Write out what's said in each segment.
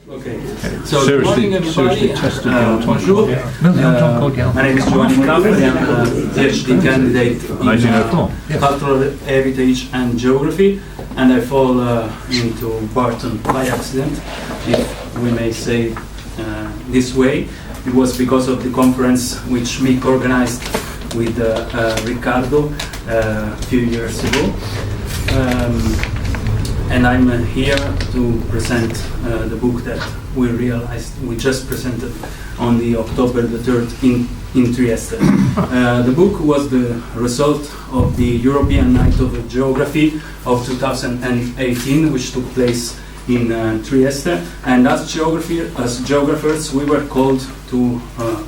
Okay, so good morning everybody, bonjour. My name is Giovanni Modaffari. I'm a PhD candidate in cultural heritage and geography, and I fall into Burton by accident, if we may say this way. It was because of the conference which Mick organized with Riccardo a few years ago. And I'm here to present the book that we just presented on the October the 3rd in Trieste. The book was the result of the European Night of Geography of 2018, which took place in Trieste. And as geographers, we were called to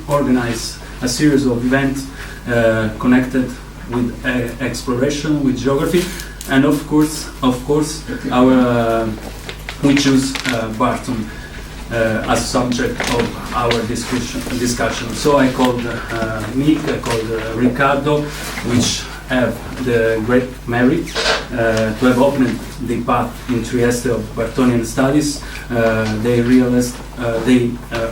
organize a series of events connected with exploration, with geography. And of course, we choose Burton as subject of our discussion. So I called Mick, I called Riccardo, which have the great merit to have opened the path in Trieste of Burtonian studies. They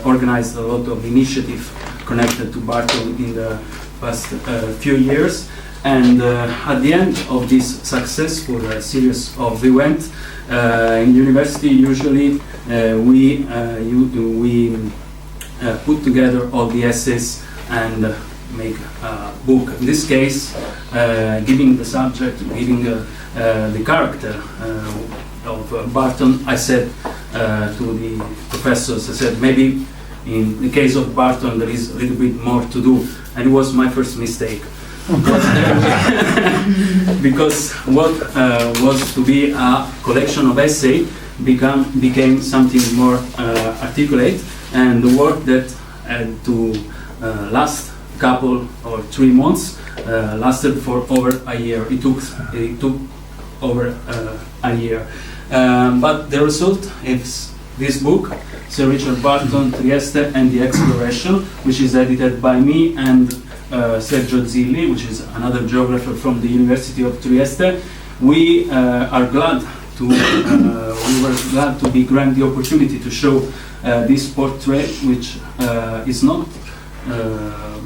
organized a lot of initiative connected to Burton in the past few years. And at the end of this successful series of events, in university usually we put together all the essays and make a book. In this case, giving the subject, giving the character of Burton, I said to the professors, I said maybe in the case of Burton there is a little bit more to do, and it was my first mistake. Because what was to be a collection of essays became something more articulate, and the work that had to last couple or 3 months lasted for over a year. It took over a year, but the result is this book, Sir Richard Burton, Trieste and the Exploration, which is edited by me and Sergio Zilli, which is another geographer from the University of Trieste. We were glad to be granted the opportunity to show this portrait, which is not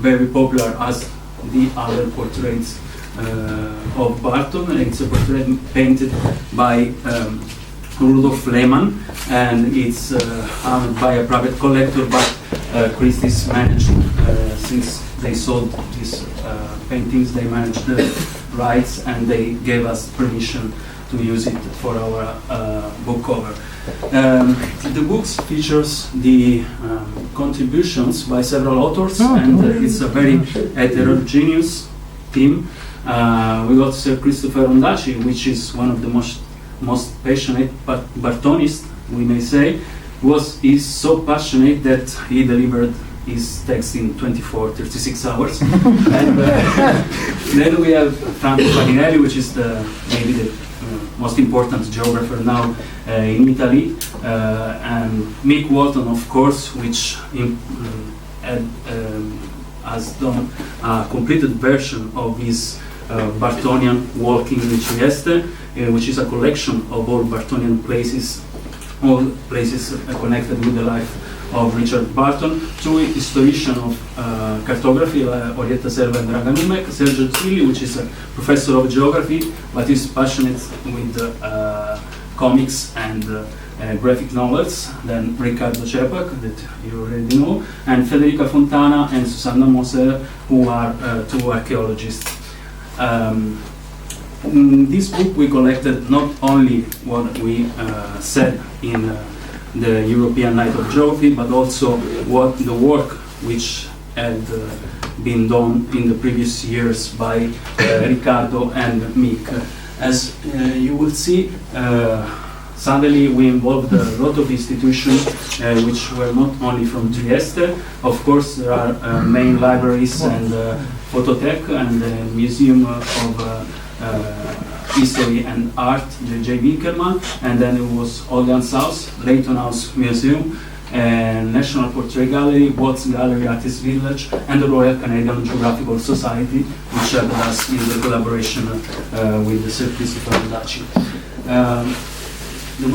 very popular as the other portraits of Burton. It's a portrait painted by Rudolf Lehmann, and it's owned by a private collector, but Christie's managed, since they sold these paintings, they managed the rights and they gave us permission to use it for our book cover. The book features the contributions by several authors, and it's a very heterogeneous team. We got Sir Christopher Ondaatje, which is one of the most passionate Burtonists, we may say. Is so passionate that he delivered his text in 36 hours. And then we have Franco Farinelli, which is maybe the most important geographer now in Italy, and Mick Walton, of course, which has done a completed version of his Burtonian Walking in Trieste, which is a collection of all Burtonian places, all places connected with the life of Richard Burton, through a historian of cartography, Orietta Serva and Dragan Umek, Sergio Zilli, which is a professor of geography, but is passionate with comics and graphic novels, then Riccardo Cepac, that you already know, and Federica Fontana and Susanna Moser, who are two archaeologists. In this book we collected not only what we said in the European Night of Geography, but also what the work which had been done in the previous years by Riccardo and Mick. As you will see, suddenly we involved a lot of institutions which were not only from Trieste. Of course, there are main libraries and Photothek and the Museum of History and Art, the J. Winkelmann, and then it was Holgans House, Leighton House Museum, and National Portrait Gallery, Watts Gallery Artist Village, and the Royal Canadian Geographical Society, which helped us in the collaboration with Sir Christopher Ondaatje. The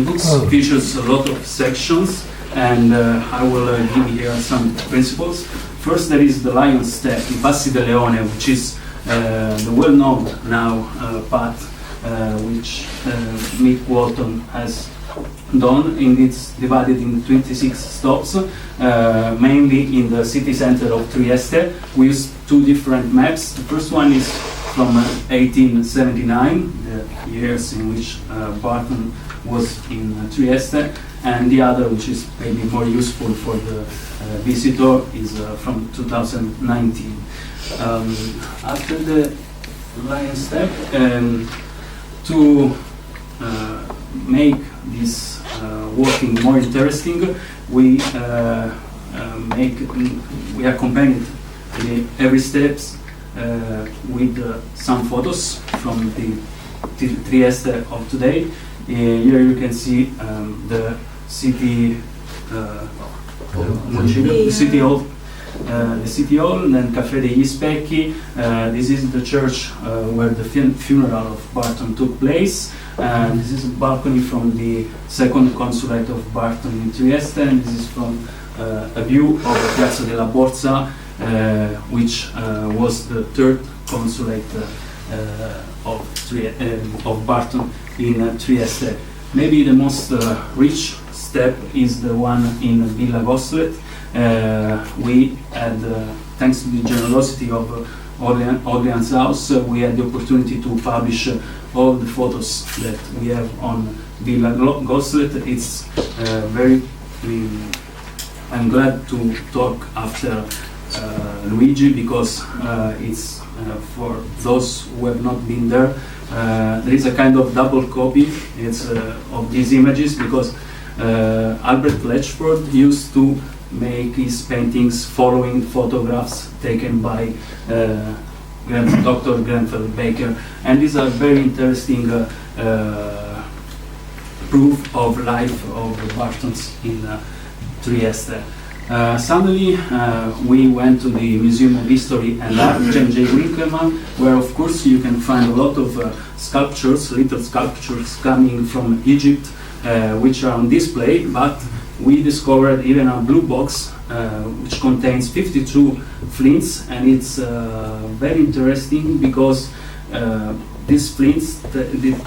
books features a lot of sections, and I will give here some principles. First, there is the Lion Step, I Passi del Leone, which is the well-known now path which Mick Walton has done, and it's divided in 26 stops, mainly in the city center of Trieste. We use two different maps. The first one is from 1879, the years in which Burton was in Trieste, and the other, which is maybe more useful for the visitor, is from 2019. After the Lion Step, to make this walking more interesting, we accompanied every steps with some photos from the Trieste of today. Here you can see the city hall. The city hall, and then Caffè degli Specchi. This is the church where the funeral of Burton took place. This is a balcony from the second consulate of Burton in Trieste, and this is from a view of Piazza della Borsa, which was the third consulate of Burton in Trieste. Maybe the most rich step is the one in Villa Goslet. We had, thanks to the generosity of Orleans House, we had the opportunity to publish all the photos that we have on Villa Goslet. It's very. I'm glad to talk after Luigi, because it's for those who have not been there. There is a kind of double copy. It's of these images, because Albert Letchford used to make his paintings following photographs taken by Dr. Grenfell Baker, and these are very interesting proof of life of Burtons in Trieste. Suddenly we went to the Museum of History and Art, J. Winkelmann, where of course you can find a lot of sculptures, little sculptures coming from Egypt, which are on display, but we discovered even a blue box which contains 52 flints, and it's very interesting because these flints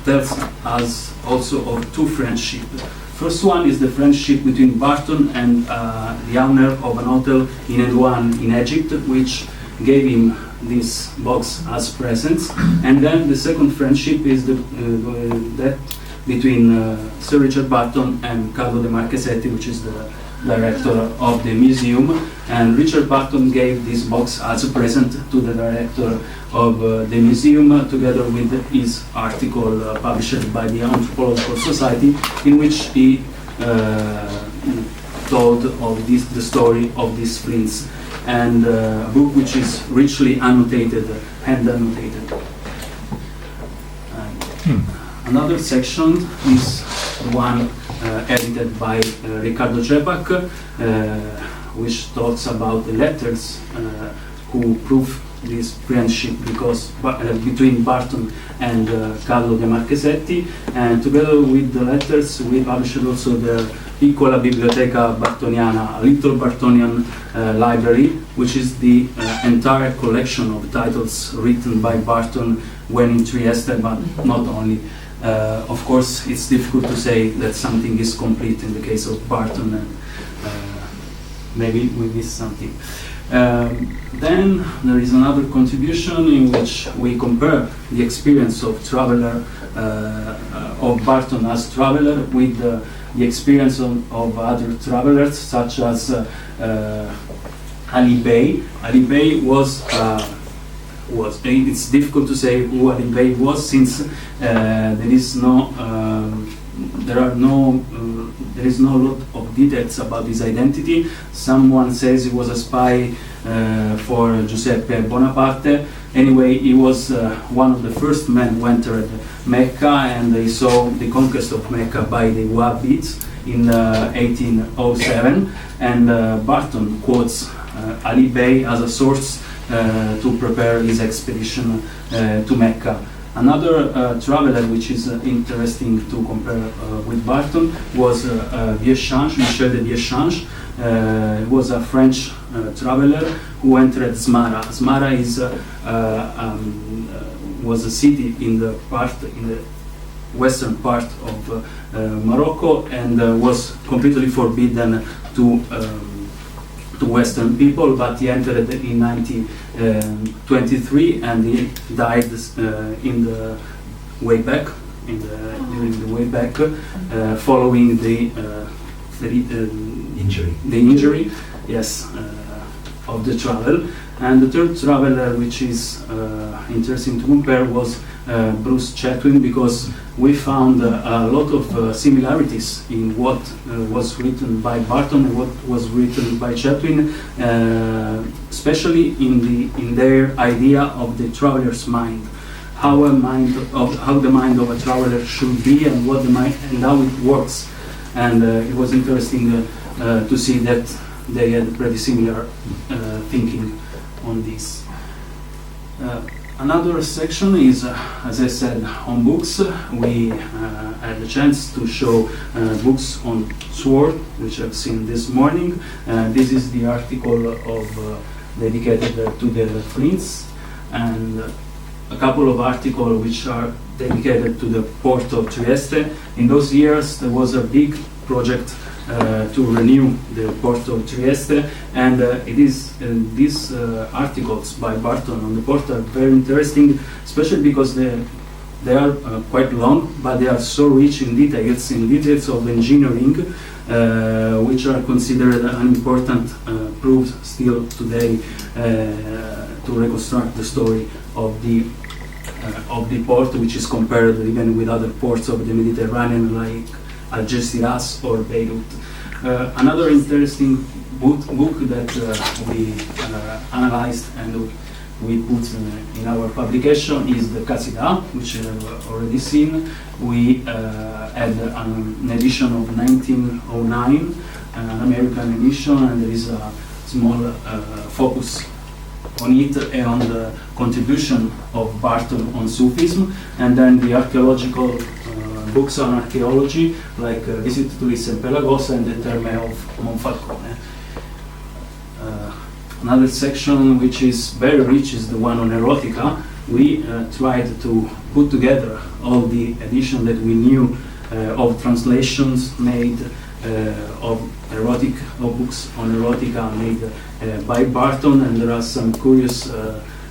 tells us also of two friendships. First one is the friendship between Burton and the owner of an hotel in Edouane in Egypt, which gave him this box as presents. And then the second friendship is that between Sir Richard Burton and Carlo de Marchesetti, which is the director of the museum. And Richard Burton gave this box as a present to the director of the museum, together with his article published by the Anthropological Society, in which he told of the story of these flints, and a book which is richly annotated, hand annotated. Another section is the one edited by Riccardo Cepak, which talks about the letters who prove this friendship between Burton and Carlo de Marchesetti, and together with the letters we published also the Piccola Biblioteca Bartoniana, a little Bartonian library, which is the entire collection of titles written by Burton when in Trieste, but not only. Of course, it's difficult to say that something is complete in the case of Burton, and maybe we missed something. Then there is another contribution in which we compare the experience of traveler of Burton as traveler with the experience of other travelers, such as Ali Bey. Ali Bey was. It's difficult to say who Ali Bey was, since there is no lot of details about his identity. Someone says he was a spy for Giuseppe Bonaparte. Anyway, he was one of the first men who entered Mecca, and he saw the conquest of Mecca by the Wahhabites in 1807. And Burton quotes Ali Bey as a source to prepare his expedition to Mecca. Another traveler which is interesting to compare with Burton was Viechange, Michel de Viechange. He was a French traveler who entered Smara. Smara is was a city in the western part of Morocco, and was completely forbidden to Western people, but he entered in 1923 and he died in the way back, during the way back, following the injury, yes, of the travel. And the third traveler, which is interesting to compare, was Bruce Chatwin, because we found a lot of similarities in what was written by Burton and what was written by Chatwin, especially in their idea of the traveler's mind, how the mind of a traveler should be, and what the mind and how it works. And it was interesting to see that they had pretty similar thinking on this. Another section is, as I said, on books. We had the chance to show books on sword, which I've seen this morning. This is the article dedicated to the Prince, and a couple of articles which are dedicated to the port of Trieste. In those years, there was a big project to renew the port of Trieste, and these articles by Burton on the port are very interesting, especially because they are quite long, but they are so rich in details of engineering, which are considered an important proof still today to reconstruct the story of the port, which is compared even with other ports of the Mediterranean, like Algeciras or Beirut. Another interesting book that we analyzed and we put in our publication is the Casida, which you have already seen. We had an edition of 1909, an American edition, and there is a small focus on it and on the contribution of Burton on Sufism, and then the archaeological books on archaeology, like Visit to Pelagos and the Terme of Monfalcone. Another section which is very rich is the one on erotica. We tried to put together all the editions that we knew of translations made of books on erotica made by Burton, and there are some curious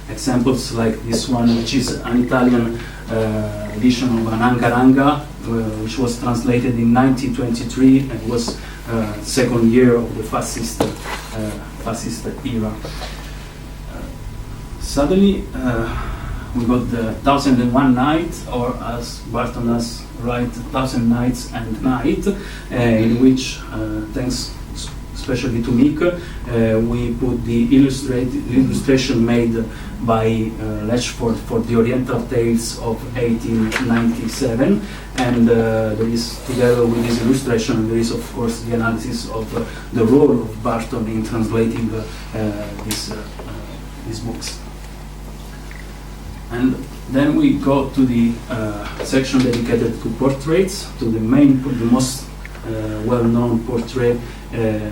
examples like this one, which is an Italian edition of an Angaranga, which was translated in 1923 and was second year of the fascist era. Suddenly, we got the 1001 Nights, or as Burton has write, 1000 Nights and Night, in which, thanks especially to Mick, we put the illustration made by Letchford for the Oriental Tales of 1897, and there is, together with this illustration, there is of course the analysis of the role of Burton in translating these books. And then we go to the section dedicated to portraits, to the most well-known portrait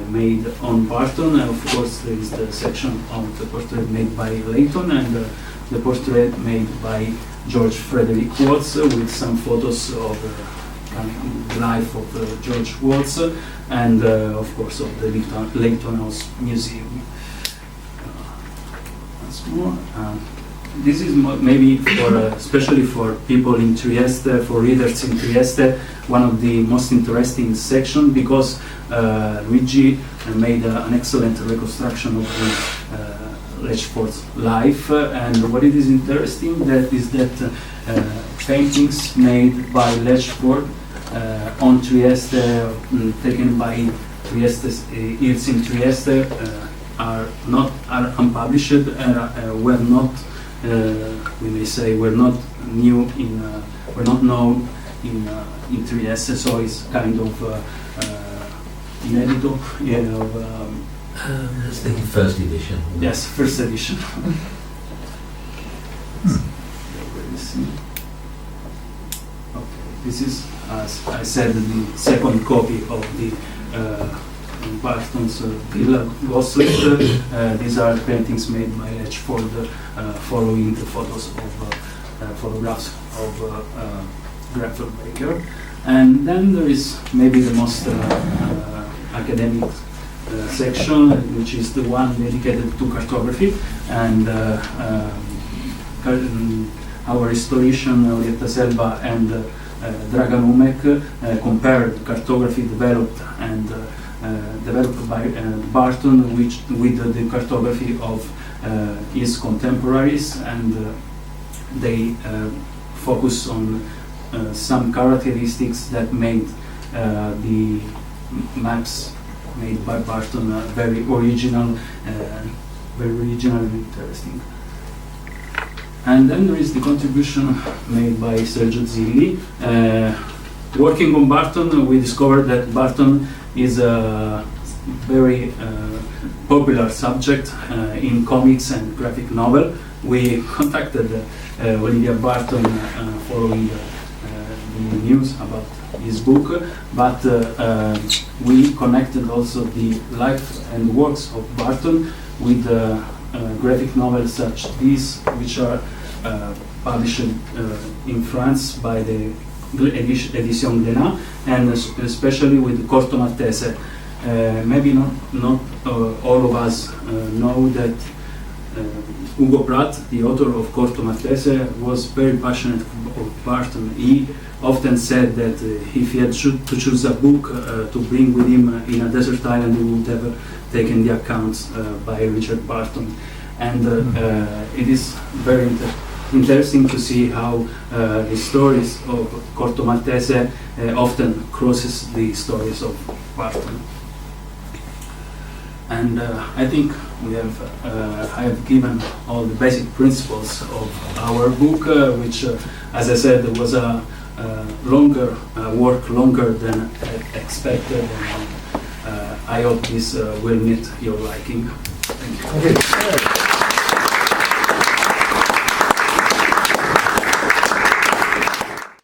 made on Burton. And of course, there is the section of the portrait made by Leighton and the portrait made by George Frederick Watts, with some photos of the life of George Watts, and of course of the Leighton House Museum. Once more. This is maybe for, especially for people in Trieste, for readers in Trieste, one of the most interesting sections, because Luigi made an excellent reconstruction of Letchford's life, and what it is interesting is that paintings made by Letchford on Trieste, taken by Trieste's years in Trieste, are unpublished and were not. We may say we're not known in Trieste, so it's kind of inedito. Let's think first edition. Yes, first edition. this is, as I said, the second copy of the Burton's Villa Ghostlet. These are paintings made by Letchford following the photographs of Grafton Baker. And then there is maybe the most academic section, which is the one dedicated to cartography, and our historian Orietta Selva and Dragan Umek compared cartography developed by Burton with the cartography of his contemporaries, and they focus on some characteristics that made the maps made by Burton very original and interesting. And then there is the contribution made by Sergio Zilli. Working on Burton, we discovered that Burton is a very popular subject in comics and graphic novel. We contacted Olivia Burton following the news about his book, but we connected also the life and works of Burton with graphic novels such as these, which are published in France by the Edition Glénat, and especially with Corto Maltese. Maybe not all of us know that Ugo Pratt, the author of Corto Maltese, was very passionate of Burton. He often said that if he had to choose a book to bring with him in a desert island, he would have taken the accounts by Richard Burton. And it is very interesting to see how the stories of Corto Maltese often crosses the stories of Burton. And I think I have given all the basic principles of our book, which, as I said, was a longer work, longer than expected. And I hope this will meet your liking. Thank you. Okay.